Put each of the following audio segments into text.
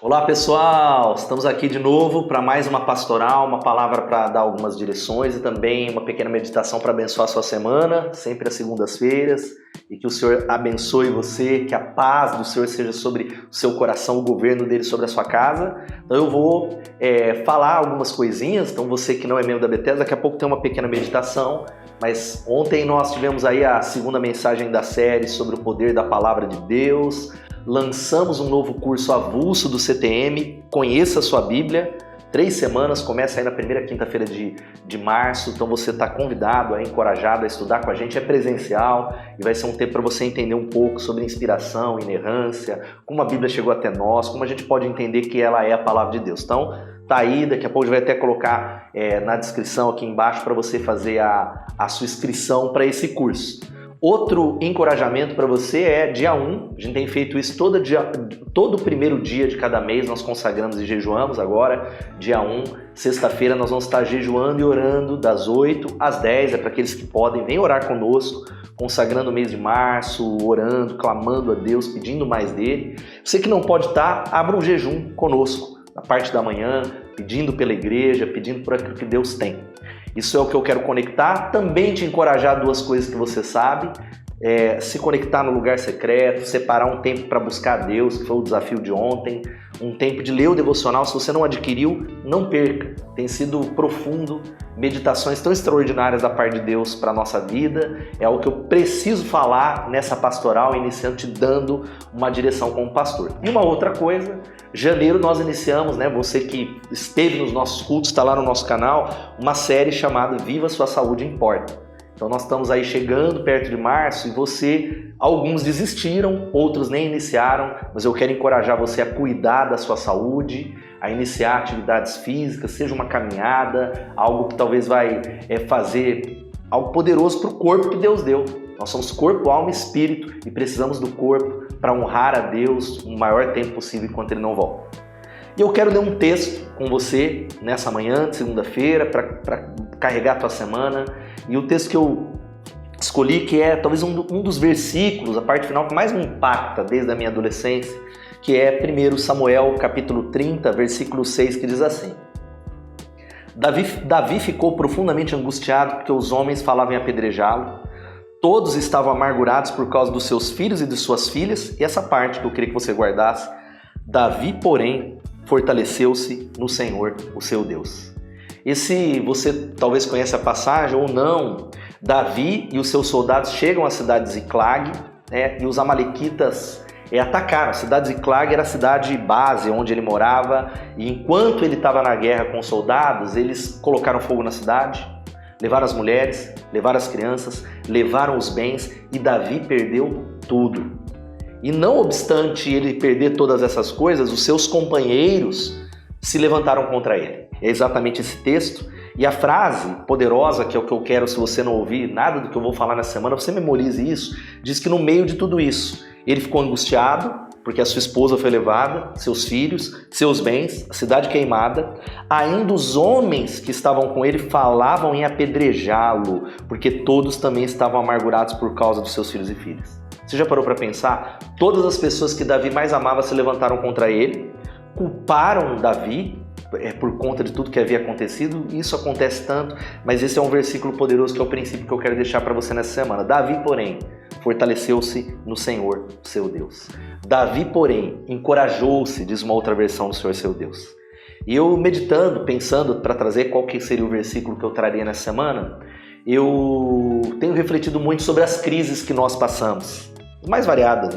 Olá pessoal, estamos aqui de novo para mais uma pastoral, uma palavra para dar algumas direções e também uma pequena meditação para abençoar a sua semana, sempre às segundas-feiras, e que o Senhor abençoe você, que a paz do Senhor seja sobre o seu coração, o governo dele sobre a sua casa. Então eu vou falar algumas coisinhas, então você que não é membro da Bethesda, daqui a pouco tem uma pequena meditação, mas ontem nós tivemos aí a segunda mensagem da série sobre o poder da palavra de Deus. Lançamos um novo curso avulso do CTM, Conheça a Sua Bíblia, 3 semanas, começa aí na primeira quinta-feira de março, então você está convidado, encorajado a estudar com a gente, é presencial e vai ser um tempo para você entender um pouco sobre inspiração, inerrância, como a Bíblia chegou até nós, como a gente pode entender que ela é a palavra de Deus. Então, tá aí, daqui a pouco a gente vai até colocar na descrição aqui embaixo para você fazer a sua inscrição para esse curso. Outro encorajamento para você é dia 1, a gente tem feito isso todo primeiro dia de cada mês, nós consagramos e jejuamos agora, dia 1, sexta-feira nós vamos estar jejuando e orando das 8 às 10, é para aqueles que podem, vem orar conosco, consagrando o mês de março, orando, clamando a Deus, pedindo mais dele. Você que não pode estar, abra um jejum conosco, na parte da manhã, pedindo pela igreja, pedindo por aquilo que Deus tem. Isso é o que eu quero conectar, também te encorajar duas coisas que você sabe, se conectar no lugar secreto, separar um tempo para buscar a Deus, que foi o desafio de ontem, um tempo de ler o devocional, se você não adquiriu, não perca, tem sido profundo, meditações tão extraordinárias da parte de Deus para a nossa vida, é algo que eu preciso falar nessa pastoral, iniciando te dando uma direção como pastor. E uma outra coisa, janeiro nós iniciamos, você que esteve nos nossos cultos, está lá no nosso canal, uma série chamada Viva Sua Saúde Importa. Então nós estamos aí chegando perto de março e alguns desistiram, outros nem iniciaram, mas eu quero encorajar você a cuidar da sua saúde, a iniciar atividades físicas, seja uma caminhada, algo que talvez vai fazer algo poderoso para o corpo que Deus deu. Nós somos corpo, alma e espírito e precisamos do corpo para honrar a Deus o maior tempo possível enquanto Ele não volta. E eu quero ler um texto com você nessa manhã de segunda-feira para carregar a tua semana. E o texto que eu escolhi, que é talvez um dos versículos, a parte final que mais me impacta desde a minha adolescência, que é 1 Samuel capítulo 30, versículo 6, que diz assim: Davi ficou profundamente angustiado porque os homens falavam em apedrejá-lo. Todos estavam amargurados por causa dos seus filhos e de suas filhas. E essa parte que eu queria que você guardasse: Davi, porém, fortaleceu-se no Senhor, o seu Deus. Você talvez conheça a passagem ou não. Davi e os seus soldados chegam à cidade de Ziclag, e os amalequitas atacaram. A cidade de Ziclag era a cidade base onde ele morava, e enquanto ele estava na guerra com os soldados, eles colocaram fogo na cidade, levaram as mulheres, levaram as crianças, levaram os bens, e Davi perdeu tudo. E não obstante ele perder todas essas coisas, os seus companheiros se levantaram contra ele. É exatamente esse texto. E a frase poderosa, que é o que eu quero, se você não ouvir nada do que eu vou falar nessa semana, você memorize isso, diz que no meio de tudo isso, ele ficou angustiado, porque a sua esposa foi levada, seus filhos, seus bens, a cidade queimada. Ainda os homens que estavam com ele falavam em apedrejá-lo, porque todos também estavam amargurados por causa dos seus filhos e filhas. Você já parou para pensar? Todas as pessoas que Davi mais amava se levantaram contra ele, culparam Davi por conta de tudo que havia acontecido. Isso acontece tanto, mas esse é um versículo poderoso que é o princípio que eu quero deixar para você nessa semana. Davi, porém, fortaleceu-se no Senhor, seu Deus. Davi, porém, encorajou-se, diz uma outra versão do Senhor, seu Deus. E eu meditando, pensando para trazer qual que seria o versículo que eu traria nessa semana, eu tenho refletido muito sobre as crises que nós passamos, mais variadas,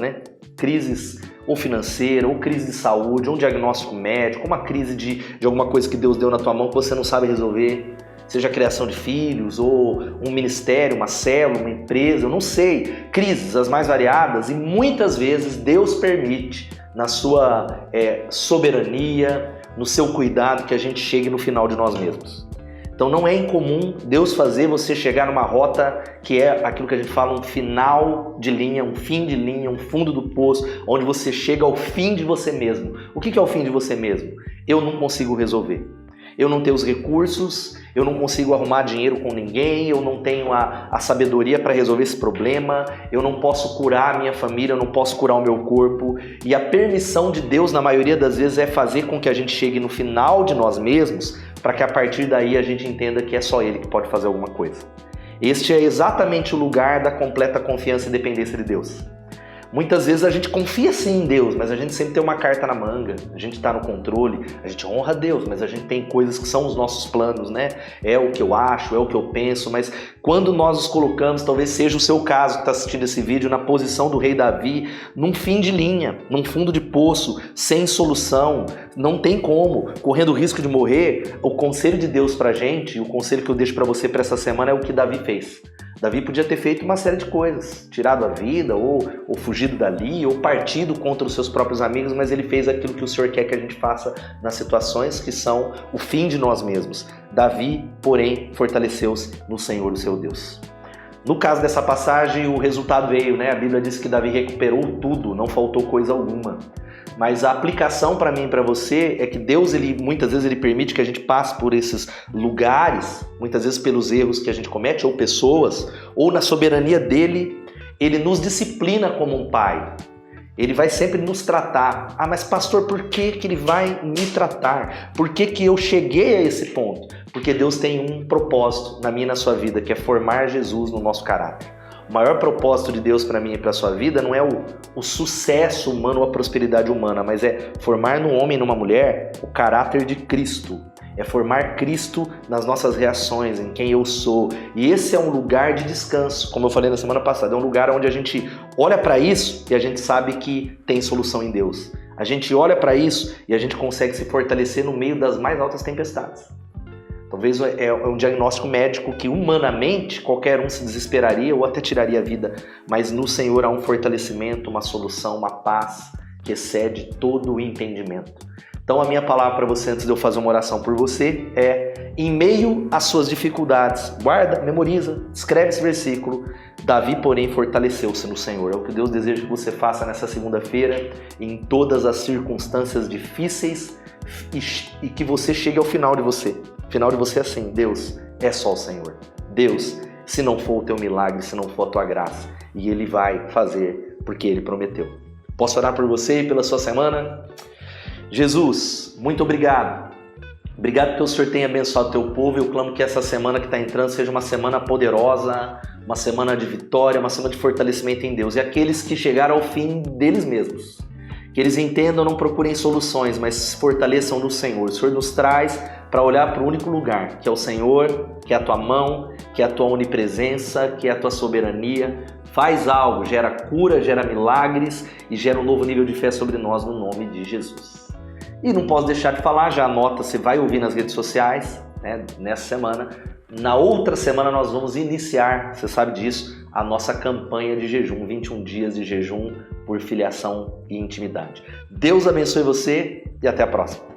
crises ou financeira, ou crise de saúde, ou um diagnóstico médico, uma crise de alguma coisa que Deus deu na tua mão que você não sabe resolver, seja a criação de filhos, ou um ministério, uma célula, uma empresa, eu não sei, crises as mais variadas, e muitas vezes Deus permite, na sua soberania, no seu cuidado, que a gente chegue no final de nós mesmos. Então não é incomum Deus fazer você chegar numa rota que é aquilo que a gente fala, um final de linha, um fim de linha, um fundo do poço, onde você chega ao fim de você mesmo. O que é o fim de você mesmo? Eu não consigo resolver. eu não tenho os recursos, eu não consigo arrumar dinheiro com ninguém, eu não tenho a sabedoria para resolver esse problema, eu não posso curar a minha família, eu não posso curar o meu corpo. E a permissão de Deus, na maioria das vezes, é fazer com que a gente chegue no final de nós mesmos, para que a partir daí a gente entenda que é só Ele que pode fazer alguma coisa. Este é exatamente o lugar da completa confiança e dependência de Deus. Muitas vezes a gente confia sim em Deus, mas a gente sempre tem uma carta na manga, a gente está no controle, a gente honra Deus, mas a gente tem coisas que são os nossos planos, né? É o que eu acho, é o que eu penso, mas quando nós os colocamos, talvez seja o seu caso que está assistindo esse vídeo, na posição do rei Davi, num fim de linha, num fundo de poço, sem solução, não tem como, correndo o risco de morrer, o conselho de Deus pra gente, e o conselho que eu deixo para você para essa semana é o que Davi fez. Davi podia ter feito uma série de coisas, tirado a vida, ou fugido dali, ou partido contra os seus próprios amigos, mas ele fez aquilo que o Senhor quer que a gente faça nas situações que são o fim de nós mesmos. Davi, porém, fortaleceu-se no Senhor, o seu Deus. No caso dessa passagem, o resultado veio, né? A Bíblia diz que Davi recuperou tudo, não faltou coisa alguma. Mas a aplicação para mim e para você é que Deus, muitas vezes, ele permite que a gente passe por esses lugares, muitas vezes pelos erros que a gente comete, ou pessoas, ou na soberania dele, ele nos disciplina como um pai. Ele vai sempre nos tratar. Ah, mas pastor, por que que ele vai me tratar? Por que que eu cheguei a esse ponto? Porque Deus tem um propósito na minha e na sua vida, que é formar Jesus no nosso caráter. O maior propósito de Deus para mim e para a sua vida não é o sucesso humano ou a prosperidade humana, mas é formar no homem e numa mulher o caráter de Cristo. É formar Cristo nas nossas reações, em quem eu sou. E esse é um lugar de descanso, como eu falei na semana passada. É um lugar onde a gente olha para isso e a gente sabe que tem solução em Deus. A gente olha para isso e a gente consegue se fortalecer no meio das mais altas tempestades. Talvez é um diagnóstico médico que humanamente qualquer um se desesperaria ou até tiraria a vida, mas no Senhor há um fortalecimento, uma solução, uma paz que excede todo o entendimento. Então a minha palavra para você antes de eu fazer uma oração por você é: em meio às suas dificuldades, guarda, memoriza, escreve esse versículo. Davi, porém, fortaleceu-se no Senhor. É o que Deus deseja que você faça nessa segunda-feira, em todas as circunstâncias difíceis, e que você chegue ao final de você. O final de você é assim: Deus, é só o Senhor. Deus, se não for o teu milagre, se não for a tua graça, e Ele vai fazer porque Ele prometeu. Posso orar por você e pela sua semana? Jesus, muito obrigado. Obrigado porque o Senhor tem abençoado o teu povo. Eu clamo que essa semana que está entrando seja uma semana poderosa, uma semana de vitória, uma semana de fortalecimento em Deus. E aqueles que chegaram ao fim deles mesmos, que eles entendam, não procurem soluções, mas se fortaleçam no Senhor. O Senhor nos traz para olhar para o único lugar, que é o Senhor, que é a tua mão, que é a tua onipresença, que é a tua soberania. Faz algo, gera cura, gera milagres e gera um novo nível de fé sobre nós no nome de Jesus. E não posso deixar de falar, já anota, você vai ouvir nas redes sociais, né, nessa semana. Na outra semana nós vamos iniciar, você sabe disso, a nossa campanha de jejum, 21 dias de jejum por filiação e intimidade. Deus abençoe você e até a próxima.